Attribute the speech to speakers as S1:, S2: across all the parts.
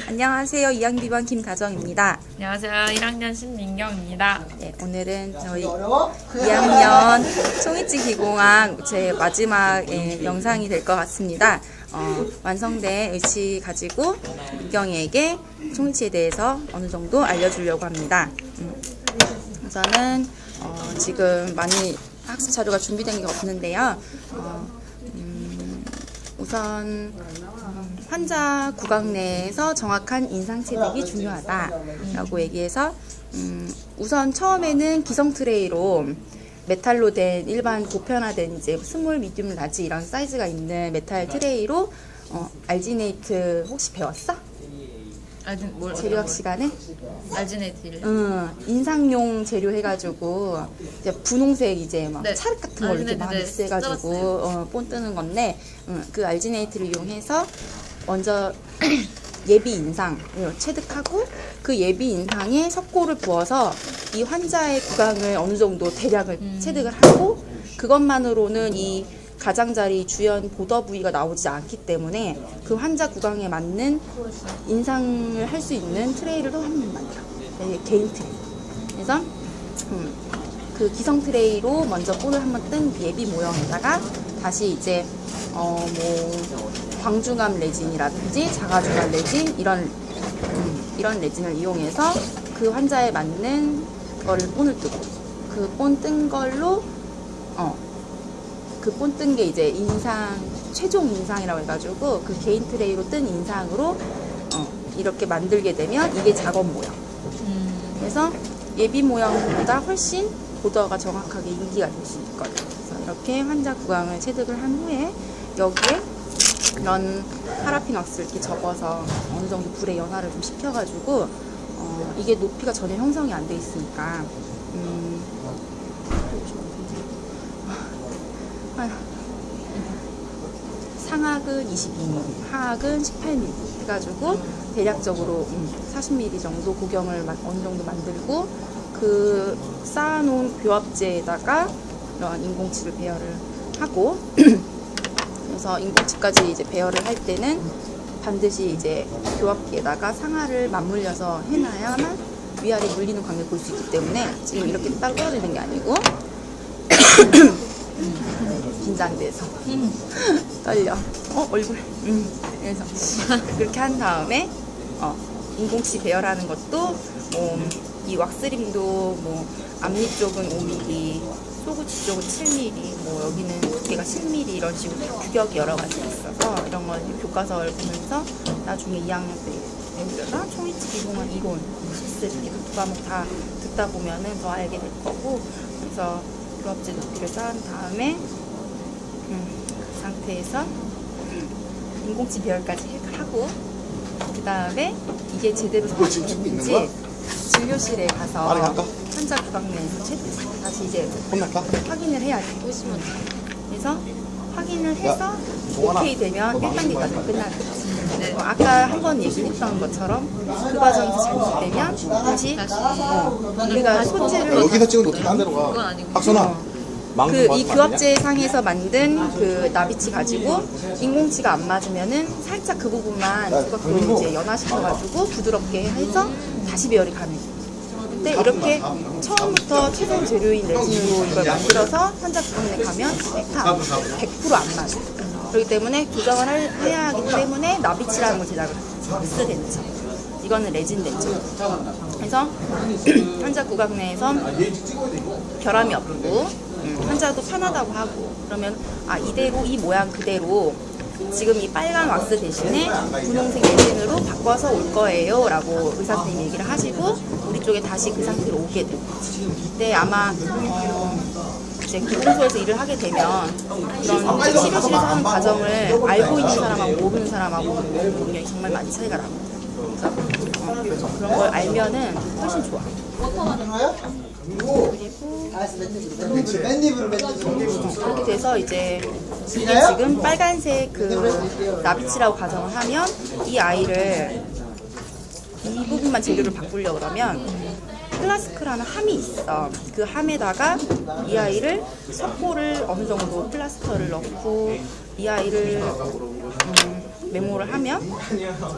S1: 안녕하세요. 2학년 B반 김다정입니다.
S2: 안녕하세요. 1학년 신민경입니다.
S1: 네, 오늘은 저희 2학년 송이치 기공학 제 마지막 영상이 될 것 같습니다. 완성된 의치 가지고 민경이에게 송이치에 대해서 어느 정도 알려주려고 합니다. 우선은 지금 많이 학습 자료가 준비된 게 없는데요. 우선 환자 구강 내에서 정확한 인상 체득이 중요하다라고 얘기해서 우선 처음에는 기성 트레이로 메탈로 된 일반 보편화된 이제 스몰, 미디움, 라지 이런 사이즈가 있는 메탈 트레이로 알지네이트 혹시 배웠어? 재료학 시간에?
S2: 알지네이트를?
S1: 인상용 재료 해가지고 이제 분홍색 이제 막 찰흙 같은 걸 이렇게 막 믹스해가지고 본 뜨는 건데 그 알지네이트를 이용해서 먼저 예비 인상을 체득하고 그 예비 인상에 석고를 부어서 이 환자의 구강을 어느 정도 대략을 체득을 하고 그것만으로는 이 가장자리, 주연, 보더 부위가 나오지 않기 때문에 그 환자 구강에 맞는 인상을 할 수 있는 트레이를 또 한 번 만들어. 개인 트레이. 그래서 그 기성 트레이로 먼저 볼을 한번 뜬 예비 모형에다가 다시 이제 뭐 광중암 레진이라든지 자가중암 레진 이런 레진을 이용해서 그 환자에 맞는 거를 본을 뜨고 그 본 뜬 걸로 그 본 뜬 게 이제 인상 최종 인상이라고 해가지고 그 개인 트레이로 뜬 인상으로 이렇게 만들게 되면 이게 작업 모형. 그래서 예비 모형보다 훨씬 보더가 정확하게 인기가 될 수 있거든요. 그래서 이렇게 환자 구강을 체득을 한 후에 여기에 이런 파라핀 왁스를 이렇게 접어서 어느 정도 불에 연화를 좀 시켜가지고 이게 높이가 전혀 형성이 안 돼 있으니까 상악은 22mm, 하악은 18mm 해가지고 대략적으로 40mm 정도 고경을 어느 정도 만들고 그 쌓아놓은 교합제에다가 이런 인공치를 배열을 하고 그래서 인공치까지 이제 배열을 할 때는 반드시 이제 교합기에다가 상하를 맞물려서 해놔야만 위아래 물리는 광을 볼 수 있기 때문에 지금 이렇게 따로 떨어져 있는 게 아니고 긴장돼서 떨려. 얼굴. 그래서 그렇게 한 다음에 인공치 배열하는 것도 이 왁스림도 뭐 앞니 쪽은 5mm, 소구치 쪽은 7mm, 뭐 여기는 두께가 10mm 이런 식으로 규격이 여러 가지 있어서 이런 걸 교과서를 보면서 나중에 2학년 때 배우려나 송이치 기공학 이론 실습 이렇게 두 과목 다 듣다 보면은 더 알게 될 거고 그래서 교합제 높이를 쌓은 다음에 그 상태에서 인공치 배열까지 하고 그 다음에 이게 제대로 됐는지 진료실에 가서 환자 구강 내에서 다시 이제 확인을 해야 돼. 그래서 확인을 해서 오케이 되면 1단계까지 끝나는 거지. 아까 한번 얘기했던 것처럼 그 과정에서 잘못되면 다시 우리가 소재를
S3: 여기서 찍은 어떻게 안 되는 거야? 박선아.
S1: 이 교합제 상에서 만든 그 나비치 가지고 인공치가 안 맞으면은 살짝 그 부분만 그것도 이제 연화시켜가지고 부드럽게 해서 다시 배열이 가능해. 근데 이렇게 처음부터 최종 재료인 레진으로 이걸 만들어서 환자 구강에 가면 100% 안 맞아. 그렇기 때문에 교정을 해야 하기 때문에 나비치라는 걸 제작을 했어. 왁스 덴처. 이거는 레진 덴처. 그래서 환자 구강 내에서 결함이 없고 환자도 편하다고 하고 그러면 이대로 이 모양 그대로 지금 이 빨간 왁스 대신에 분홍색 레진으로 바꿔서 올 거예요 라고 의사 선생님이 얘기를 하시고 우리 쪽에 다시 그 상태로 오게 되는 거지. 근데 아마 이제 기공소에서 일을 하게 되면 이런 치료실에서 하는 과정을 알고 있는 사람하고 모르는 사람하고 능력이 정말 많이 차이가 납니다. 그래서 그런 걸 알면은 훨씬 좋아. 그리고 그렇게 돼서 이제 이게 지금 빨간색 그 나비치라고 가정을 하면 이 아이를 이 부분만 재료를 바꾸려고 그러면 플라스크라는 함이 있어. 그 함에다가 이 아이를 석고를 어느 정도 플라스터를 넣고 이 아이를 메모를 하면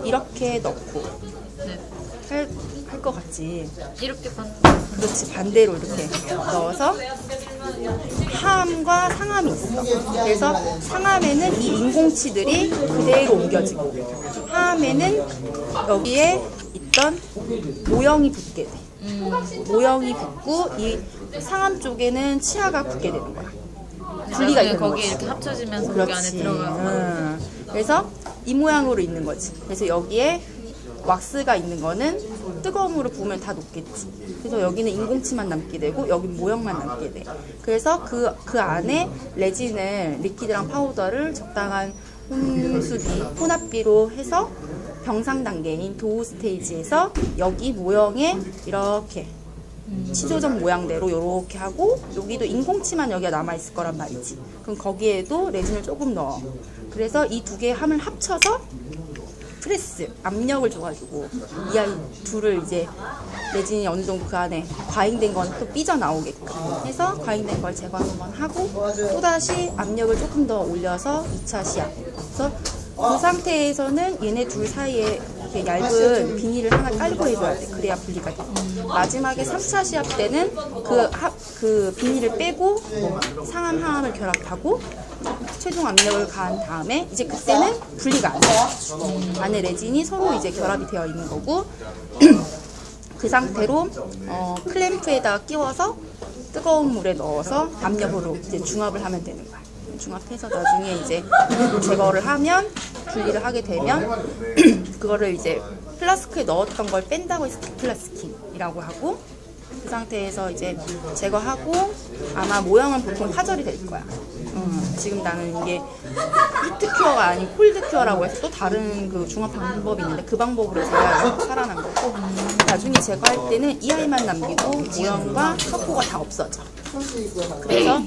S1: 이렇게 넣고
S2: 네.
S1: 할 것 같지.
S2: 이렇게
S1: 그렇지, 반대로 이렇게 넣어서 하암과 상암이 있어. 그래서 상암에는 이 인공치들이 그대로 옮겨지고 하암에는 여기에 있던 모형이 붙게 돼. 모형이 붙고 이 상암 쪽에는 치아가 붙게 되는 거야. 분리가 되는
S2: 거기
S1: 거지.
S2: 이렇게 합쳐지면서 여기 안에 들어가고.
S1: 그래서 이 모양으로 있는 거지. 그래서 여기에 왁스가 있는 거는 뜨거움으로 부으면 다 녹겠지. 그래서 여기는 인공치만 남게 되고 여긴 모형만 남게 돼. 그래서 그 안에 레진을 리퀴드랑 파우더를 적당한 혼합비로 해서 병상 단계인 도우 스테이지에서 여기 모형에 이렇게 치조적 모양대로 이렇게 하고 여기도 인공치만 여기가 남아있을 거란 말이지. 그럼 거기에도 레진을 조금 넣어. 그래서 이 두 개의 함을 합쳐서 프레스, 압력을 줘가지고 이 아이 둘을 이제 레진이 어느 정도 그 안에 과잉된 건 또 삐져나오게끔 해서 과잉된 걸 제거 한번 하고 또다시 압력을 조금 더 올려서 2차 시합. 그래서 그 상태에서는 얘네 둘 사이에 이렇게 얇은 비닐을 하나 깔고 해줘야 돼. 그래야 분리가 돼. 마지막에 3차 시합 때는 그 비닐을 빼고 상암, 하암을 결합하고 최종 압력을 가한 다음에 이제 그때는 분리가 안 돼. 안에 레진이 서로 이제 결합이 되어 있는 거고 그 상태로 클램프에다가 끼워서 뜨거운 물에 넣어서 압력으로 이제 중압을 하면 되는 거야. 중압해서 나중에 이제 제거를 하면 분리를 하게 되면 그거를 이제 플라스크에 넣었던 걸 뺀다고 해서 디플라스킹이라고 하고 그 상태에서 이제 제거하고 아마 모양은 보통 파절이 될 거야. 지금 나는 이게 히트 큐어가 아닌 콜드 큐어라고 해서 또 다른 그 중화 방법이 있는데 그 방법으로 제가 살아난 거고 나중에 제거할 때는 이 아이만 남기고 모형과 석고가 다 없어져. 그래서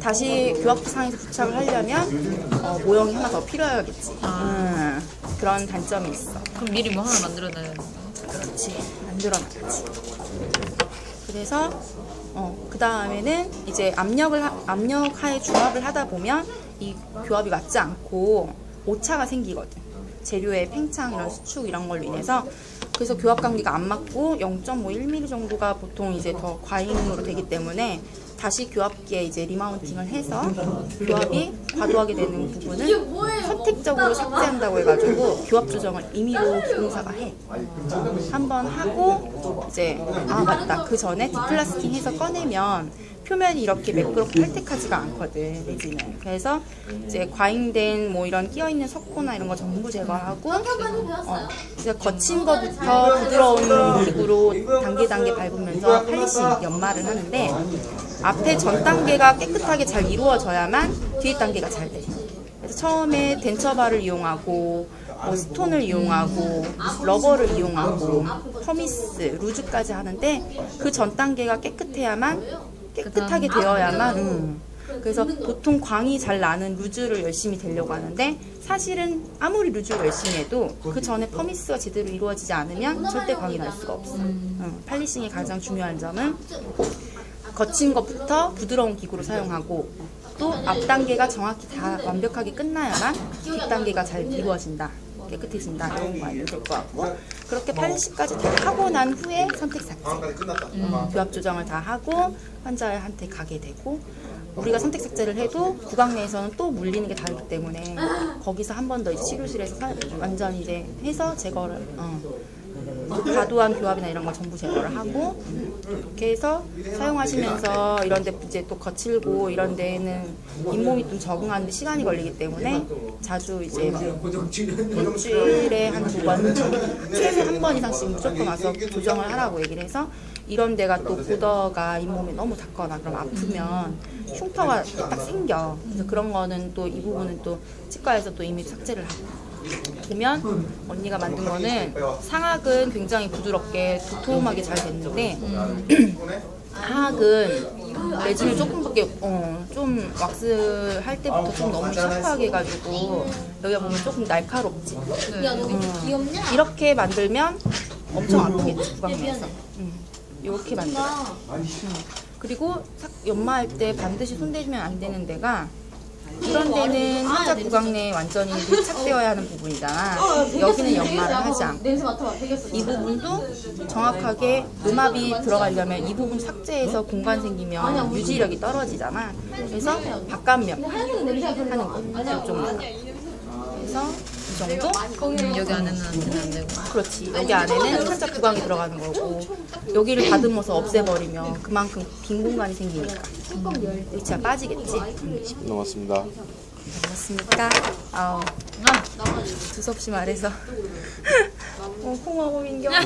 S1: 다시 교합상에서 부착을 하려면 모형이 하나 더 필요하겠지. 그런 단점이 있어.
S2: 그럼 미리 뭐 하나 만들어놔야 돼.
S1: 그렇지, 만들어놔야지. 그래서 그 다음에는 이제 압력하에 중합을 하다 보면 이 교합이 맞지 않고 오차가 생기거든. 재료의 팽창, 이런 수축 이런 걸로 인해서. 그래서 교합 관계가 안 맞고 0.1mm 정도가 보통 이제 더 과잉으로 되기 때문에 다시 교합기에 이제 리마운팅을 해서 교합이 과도하게 되는 부분은 선택적으로 삭제한다고 해가지고 교합 조정을 임의로 기공사가 해. 한번 하고 이제 맞다, 그 전에 디플라스팅 해서 꺼내면 표면이 이렇게 매끄럽게 할택하지가 않거든, 레진을. 그래서 이제 과잉된 뭐 이런 끼어있는 석고나 이런 거 전부 제거하고 이제 거친 거부터 부드러운 기구로 단계 밟으면서 팔리싱 연마를 하는데 앞에 전 단계가 깨끗하게 잘 이루어져야만 뒤에 단계가 잘 돼. 그래서 처음에 덴처바를 이용하고 뭐 스톤을 이용하고 러버를 이용하고 퍼미스, 루즈까지 하는데 그 전 단계가 깨끗하게 되어야만 그래서 보통 광이 잘 나는 루즈를 열심히 되려고 하는데 사실은 아무리 루즈를 열심히 해도 그 전에 퍼미스가 제대로 이루어지지 않으면 절대 광이 날 수가 없어. 팔리싱의 가장 중요한 점은 거친 것부터 부드러운 기구로 사용하고 또 앞 단계가 정확히 다 완벽하게 끝나야만 뒷 단계가 잘 이루어진다, 깨끗해진다, 이런 거 알면 될 것 같고 그렇게 팔리싱까지 다 하고 난 후에 선택 삭제, 교합 조정을 다 하고 환자한테 가게 되고 우리가 선택 삭제를 해도 구강 내에서는 또 물리는 게 다르기 때문에 거기서 한 번 더 치료실에서 완전히 이제 해서 제거를 과도한 교합이나 이런 걸 전부 제거를 하고 이렇게 해서 사용하시면서 이런 데 이제 또 거칠고 이런 데에는 잇몸이 좀 적응하는데 시간이 걸리기 때문에 자주 이제 일주일에 한 2번 최소 한 번 이상씩 무조건 와서 교정을 하라고 얘기를 해서 이런 데가 또 보더가 잇몸에 너무 닿거나 그럼 아프면 흉터가 딱 생겨. 그래서 그런 거는 또 이 부분은 또 치과에서 또 이미 삭제를 하고 보면 언니가 만든 거는 상악은 굉장히 부드럽게 도톰하게 잘 됐는데 하악은 레진을 조금밖에 좀 왁스 할 때부터 좀 너무 샤프하게 해가지고 여기가 보면 조금 날카롭지. 이렇게 만들면 엄청 아프겠지, 구강내에서. 이렇게 만들어. 그리고 연마할 때 반드시 손대시면 안 되는 데가 이런 데는 환자 구강 내에 완전히 밀착되어야 하는 부분이잖아. 여기는 연마를 하지 않고 이 부분도 정확하게 음압이 들어가려면 이 부분 삭제해서 공간 생기면 유지력이 떨어지잖아. 그래서 바깥면 하는 거. 이쪽만. 그래서 이 정도?
S2: 여기 안에는 안 되고.
S1: 그렇지. 여기 안에는 환자 구강이 들어가는 거고 여기를 다듬어서 없애버리면 그만큼 빈 공간이 생기니까 위치가 빠지겠지.
S3: 넘었습니다.
S1: 맞습니까? 두서없이 말해서 고마워 민경아.